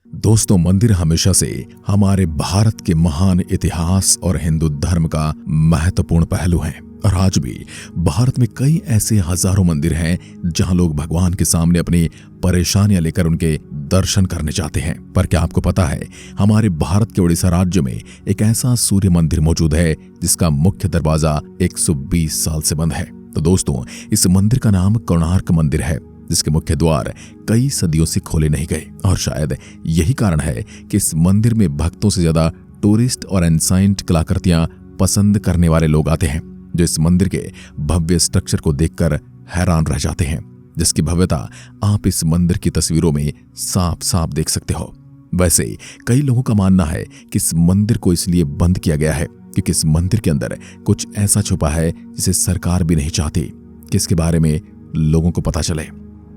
दोस्तों, मंदिर हमेशा से हमारे भारत के महान इतिहास और हिंदू धर्म का महत्वपूर्ण पहलू है और आज भी भारत में कई ऐसे हजारों मंदिर हैं जहां लोग भगवान के सामने अपनी परेशानियां लेकर उनके दर्शन करने जाते हैं। पर क्या आपको पता है, हमारे भारत के उड़ीसा राज्य में एक ऐसा सूर्य मंदिर मौजूद है जिसका मुख्य दरवाजा 120 साल से बंद है। तो दोस्तों, इस मंदिर का नाम कोणार्क मंदिर है, जिसके मुख्य द्वार कई सदियों से खोले नहीं गए और शायद यही कारण है कि इस मंदिर में भक्तों से ज्यादा टूरिस्ट और एंसाइंट कलाकृतियां पसंद करने वाले लोग आते हैं, जो इस मंदिर के भव्य स्ट्रक्चर को देखकर हैरान रह जाते हैं, जिसकी भव्यता आप इस मंदिर की तस्वीरों में साफ साफ देख सकते हो। वैसे कई लोगों का मानना है कि इस मंदिर को इसलिए बंद किया गया है क्योंकि इस मंदिर के अंदर कुछ ऐसा छुपा है जिसे सरकार भी नहीं चाहती कि इसके बारे में लोगों को पता चले।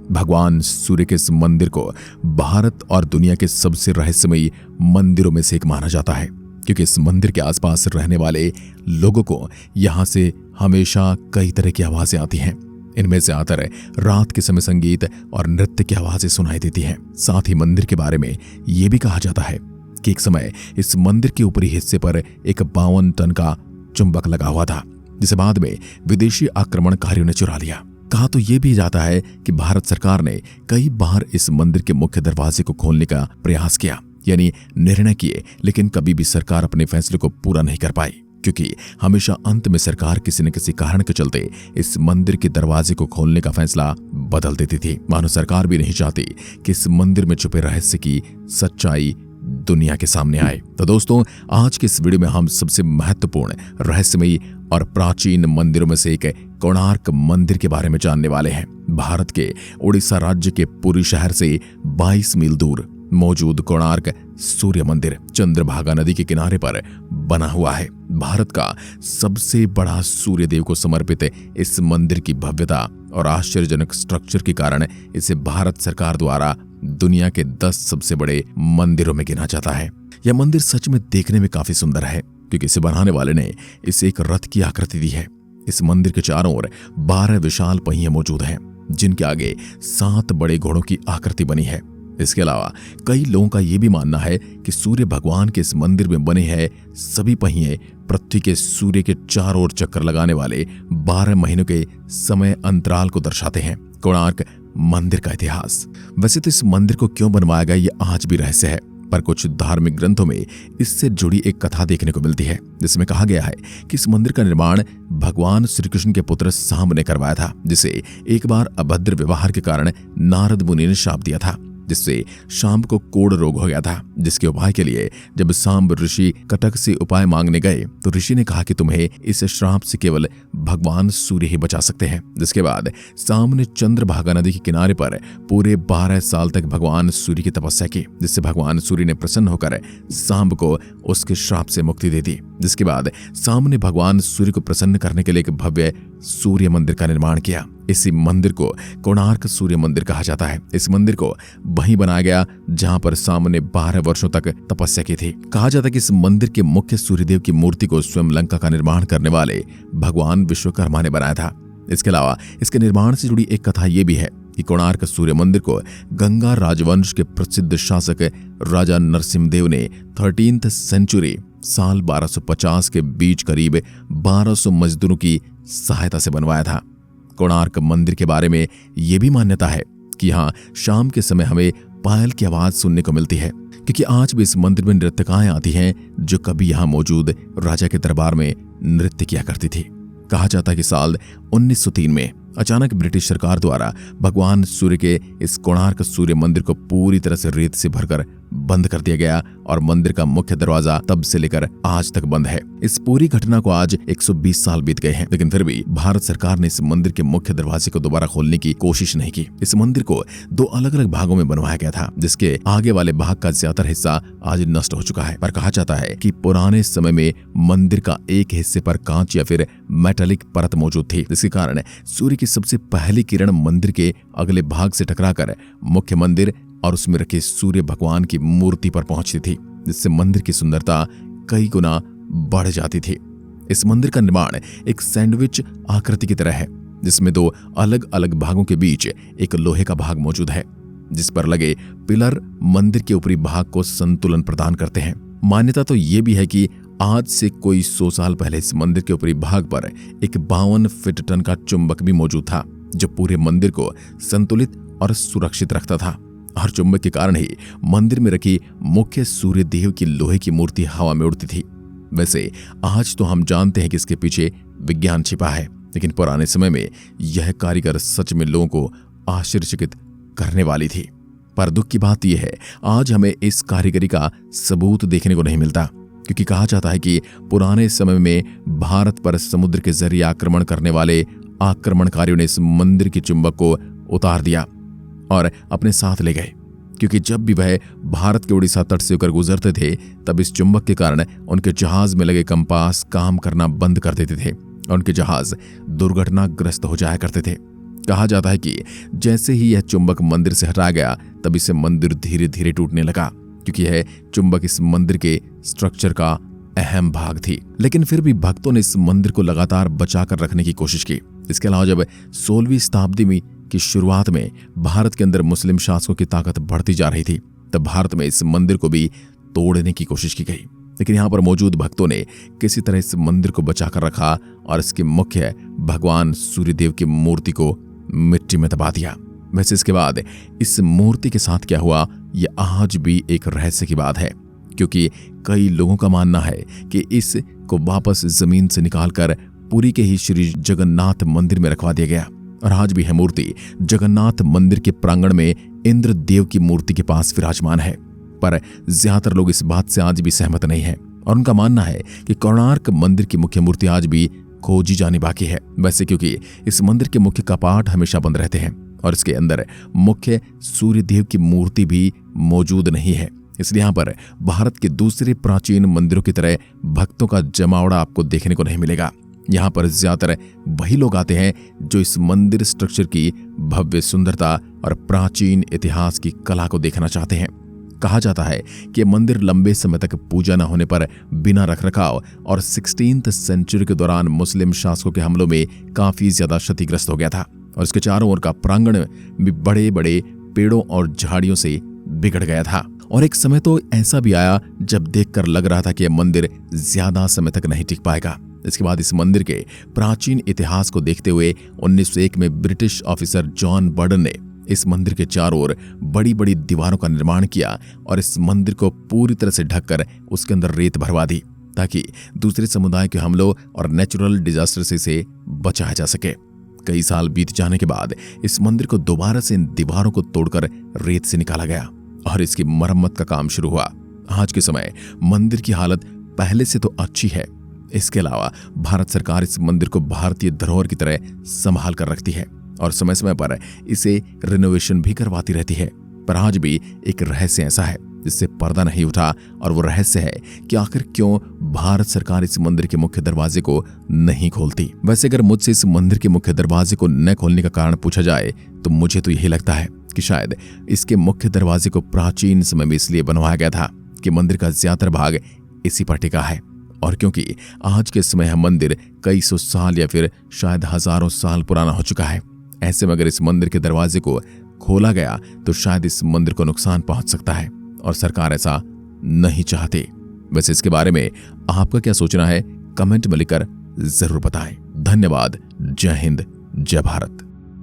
भगवान सूर्य के इस मंदिर को भारत और दुनिया के सबसे रहस्यमयी मंदिरों में से एक माना जाता है, क्योंकि इस मंदिर के आसपास रहने वाले लोगों को यहां से हमेशा कई तरह की आवाजें आती हैं। इनमें से ज्यादातर रात के समय संगीत और नृत्य की आवाजें सुनाई देती हैं। साथ ही मंदिर के बारे में यह भी कहा जाता है कि एक समय इस मंदिर के ऊपरी हिस्से पर एक 52 टन का चुंबक लगा हुआ था, जिसे बाद में विदेशी आक्रमणकारियों ने चुरा लिया। कहा तो यह भी जाता है कि भारत सरकार ने कई बार इस मंदिर के मुख्य दरवाजे को खोलने का प्रयास किया, यानी निर्णय किए, लेकिन कभी भी सरकार अपने फैसले को पूरा नहीं कर पाई, क्योंकि हमेशा अंत में सरकार किसी न किसी कारण के चलते इस मंदिर के दरवाजे को खोलने का फैसला बदल देती थी। मानो सरकार भी नहीं चाहती कि इस मंदिर में छुपे रहस्य की सच्चाई दुनिया के सामने आए। तो दोस्तों, आज के इस वीडियो में हम सबसे महत्वपूर्ण, रहस्यमयी और प्राचीन मंदिरों में से एक कोणार्क मंदिर के बारे में जानने वाले हैं। भारत के उड़ीसा राज्य के पुरी शहर से 22 मील दूर मौजूद कोणार्क सूर्य मंदिर चंद्रभागा नदी के किनारे पर बना हुआ है। भारत का सबसे बड़ा सूर्य देव को समर्पित इस मंदिर की भव्यता और आश्चर्यजनक स्ट्रक्चर के कारण इसे भारत सरकार द्वारा दुनिया के 10 सबसे बड़े मंदिरों में गिना जाता है। यह मंदिर सच में देखने में काफी सुंदर है, क्योंकि इसे बनाने वाले ने इसे एक रथ की आकृति दी है। इस मंदिर के चारों ओर 12 विशाल पहिए मौजूद हैं, जिनके आगे 7 बड़े घोड़ों की आकृति बनी है। इसके अलावा कई लोगों का यह भी मानना है कि सूर्य भगवान के इस मंदिर में बने हैं सभी पहिए पृथ्वी के सूर्य के चारों ओर चक्कर लगाने वाले 12 महीनों के समय अंतराल को दर्शाते हैं। कोणार्क मंदिर का इतिहास। वैसे तो इस मंदिर को क्यों बनवाया गया ये आज भी रहस्य है, पर कुछ धार्मिक ग्रंथों में इससे जुड़ी एक कथा देखने को मिलती है, जिसमें कहा गया है कि इस मंदिर का निर्माण भगवान श्री कृष्ण के पुत्र सांब ने करवाया था, जिसे एक बार अभद्र व्यवहार के कारण नारद मुनि ने शाप दिया था, जिससे सांब को कोढ़ रोग हो गया था। जिसके उपाय के लिए जब सांब ऋषि कटक से उपाय मांगने गए तो ऋषि ने कहा कि तुम्हें इस श्राप से केवल भगवान सूर्य ही बचा सकते हैं। जिसके बाद सांब ने चंद्रभागा नदी के किनारे पर पूरे 12 साल तक भगवान सूर्य की तपस्या की, जिससे भगवान सूर्य ने प्रसन्न होकर सांब को उसके श्राप से मुक्ति दे दी। जिसके बाद सांब ने भगवान सूर्य को प्रसन्न करने के लिए एक भव्य सूर्य मंदिर का निर्माण किया। इसी मंदिर को कोणार्क सूर्य मंदिर कहा जाता है। इस मंदिर को वहीं बनाया गया जहां पर सांब ने 12 वर्षों तक तपस्या की थी। कहा जाता है कि इस मंदिर के मुख्य सूर्यदेव की मूर्ति को स्वयं लंका का निर्माण करने वाले भगवान विश्वकर्मा ने बनाया था। इसके अलावा इसके निर्माण से जुड़ी एक कथा यह भी है कि कोणार्क सूर्य मंदिर को गंगा राजवंश के प्रसिद्ध शासक राजा नरसिम्हदेव ने 13th सेंचुरी साल 1250 के बीच करीब 1200 मजदूरों की सहायता से बनवाया था। कोणार्क मंदिर के बारे में यह भी मान्यता है कि यहाँ शाम के समय हमें पायल की आवाज सुनने को मिलती है, क्योंकि आज भी इस मंदिर में नृत्यकाएं आती हैं जो कभी यहाँ मौजूद राजा के दरबार में नृत्य किया करती थी। कहा जाता है कि साल 1903 में अचानक ब्रिटिश सरकार द्वारा भगवान सूर्य के इस कोणार्क सूर्य मंदिर को पूरी तरह से रेत से भरकर बंद कर दिया गया और मंदिर का मुख्य दरवाजा तब से लेकर आज तक बंद है। इस पूरी घटना को आज 120 साल बीत गए हैं, लेकिन फिर भी भारत सरकार ने इस मंदिर के मुख्य दरवाजे को दोबारा खोलने की कोशिश नहीं की। इस मंदिर को 2 अलग अलग भागों में बनवाया गया था, जिसके आगे वाले भाग का ज्यादातर हिस्सा आज नष्ट हो चुका है। पर कहा जाता है कि पुराने समय में मंदिर का एक हिस्से पर कांच या फिर मेटालिक परत मौजूद थी, जिसके कारण सूर्य की सबसे पहली किरण मंदिर के अगले भाग से टकराकर मुख्य मंदिर और उसमें रखे सूर्य भगवान की मूर्ति पर पहुंचती थी, जिससे मंदिर की सुंदरता कई गुना बढ़ जाती थी। इस मंदिर का निर्माण एक सैंडविच आकृति की तरह है, जिसमें 2 अलग अलग भागों के बीच एक लोहे का भाग मौजूद है। जिस पर लगे पिलर मंदिर के ऊपरी भाग को संतुलन प्रदान करते हैं। मान्यता तो ये भी है कि आज से कोई 100 साल पहले इस मंदिर के ऊपरी भाग पर एक 52 फीट टन का चुंबक भी मौजूद था, जो पूरे मंदिर को संतुलित और सुरक्षित रखता था। और चुंबक के कारण ही मंदिर में रखी मुख्य सूर्य देव की लोहे की मूर्ति हवा में उड़ती थी। वैसे आज तो हम जानते हैं कि इसके पीछे विज्ञान छिपा है, लेकिन पुराने समय में यह कारीगर सच में लोगों को आश्चर्यचकित करने वाली थी। पर दुख की बात यह है, आज हमें इस कारीगरी का सबूत देखने को नहीं मिलता, क्योंकि कहा जाता है कि पुराने समय में भारत पर समुद्र के जरिए आक्रमण करने वाले आक्रमणकारियों ने इस मंदिर के चुंबक को उतार दिया और अपने साथ ले गए, क्योंकि जब भी वह भारत के उड़ीसा तट से होकर गुजरते थे तब इस चुंबक के कारण उनके जहाज में लगे कंपास काम करना बंद कर देते थे और उनके जहाज दुर्घटनाग्रस्त हो जाया करते थे। कहा जाता है कि जैसे ही यह चुंबक मंदिर से हटाया गया तब इसे मंदिर धीरे धीरे टूटने लगा, क्योंकि यह चुंबक इस मंदिर के स्ट्रक्चर का अहम भाग थी। लेकिन फिर भी भक्तों ने इस मंदिर को लगातार बचाकर रखने की कोशिश की। इसके अलावा जब 16वीं शताब्दी में की शुरुआत में भारत के अंदर मुस्लिम शासकों की ताकत बढ़ती जा रही थी, तब भारत में इस मंदिर को भी तोड़ने की कोशिश की गई। लेकिन यहाँ पर मौजूद भक्तों ने किसी तरह इस मंदिर को बचाकर रखा और इसके मुख्य भगवान सूर्यदेव की मूर्ति को मिट्टी में दबा दिया। वैसे इसके बाद इस मूर्ति के साथ क्या हुआ, यह आज भी एक रहस्य की बात है, क्योंकि कई लोगों का मानना है कि इसको वापस जमीन से निकालकर पुरी के ही श्री जगन्नाथ मंदिर में रखवा दिया गया और आज भी यह मूर्ति जगन्नाथ मंदिर के प्रांगण में इंद्र देव की मूर्ति के पास विराजमान है। पर ज्यादातर लोग इस बात से आज भी सहमत नहीं है और उनका मानना है कि कोणार्क मंदिर की मुख्य मूर्ति आज भी खोजी जानी बाकी है। वैसे क्योंकि इस मंदिर के मुख्य कपाट हमेशा बंद रहते हैं और इसके अंदर मुख्य सूर्यदेव की मूर्ति भी मौजूद नहीं है, इसलिए यहाँ पर भारत के दूसरे प्राचीन मंदिरों की तरह भक्तों का जमावड़ा आपको देखने को नहीं मिलेगा। यहाँ पर ज्यादातर वही लोग आते हैं जो इस मंदिर स्ट्रक्चर की भव्य सुंदरता और प्राचीन इतिहास की कला को देखना चाहते हैं। कहा जाता है कि मंदिर लंबे समय तक पूजा न होने पर बिना रखरखाव और 16वीं सेंचुरी के दौरान मुस्लिम शासकों के हमलों में काफी ज्यादा क्षतिग्रस्त हो गया था और इसके चारों ओर का प्रांगण भी बड़े बड़े पेड़ों और झाड़ियों से बिगड़ गया था। और एक समय तो ऐसा भी आया जब देखकर लग रहा था कि यह मंदिर ज्यादा समय तक नहीं टिक पाएगा। इसके बाद इस मंदिर के प्राचीन इतिहास को देखते हुए 1901 में ब्रिटिश ऑफिसर जॉन बर्डन ने इस मंदिर के चारों ओर बड़ी बड़ी दीवारों का निर्माण किया और इस मंदिर को पूरी तरह से ढककर उसके अंदर रेत भरवा दी, ताकि दूसरे समुदाय के हमलों और नेचुरल डिजास्टर से इसे बचाया जा सके। कई साल बीत जाने के बाद इस मंदिर को दोबारा से इन दीवारों को तोड़कर रेत से निकाला गया और इसकी मरम्मत का काम शुरू हुआ। आज के समय मंदिर की हालत पहले से तो अच्छी है। इसके अलावा भारत सरकार इस मंदिर को भारतीय धरोहर की तरह संभाल कर रखती है और समय समय पर इसे रिनोवेशन भी करवाती रहती है। पर आज भी एक रहस्य ऐसा है जिससे पर्दा नहीं उठा और वो रहस्य है कि आखिर क्यों भारत सरकार इस मंदिर के मुख्य दरवाजे को नहीं खोलती। वैसे अगर मुझसे इस मंदिर के मुख्य दरवाजे को न खोलने का कारण पूछा जाए तो मुझे तो यही लगता है कि शायद इसके मुख्य दरवाजे को प्राचीन समय में इसलिए बनवाया गया था कि मंदिर का ज्यादातर भाग इसी पर टिका है और क्योंकि आज के समय यह मंदिर कई सौ साल या फिर शायद हजारों साल पुराना हो चुका है। ऐसे में अगर इस मंदिर के दरवाजे को खोला गया तो शायद इस मंदिर को नुकसान पहुंच सकता है और सरकार ऐसा नहीं चाहती। वैसे इसके बारे में आपका क्या सोचना है, कमेंट में लिखकर जरूर बताएं। धन्यवाद। जय हिंद, जय भारत।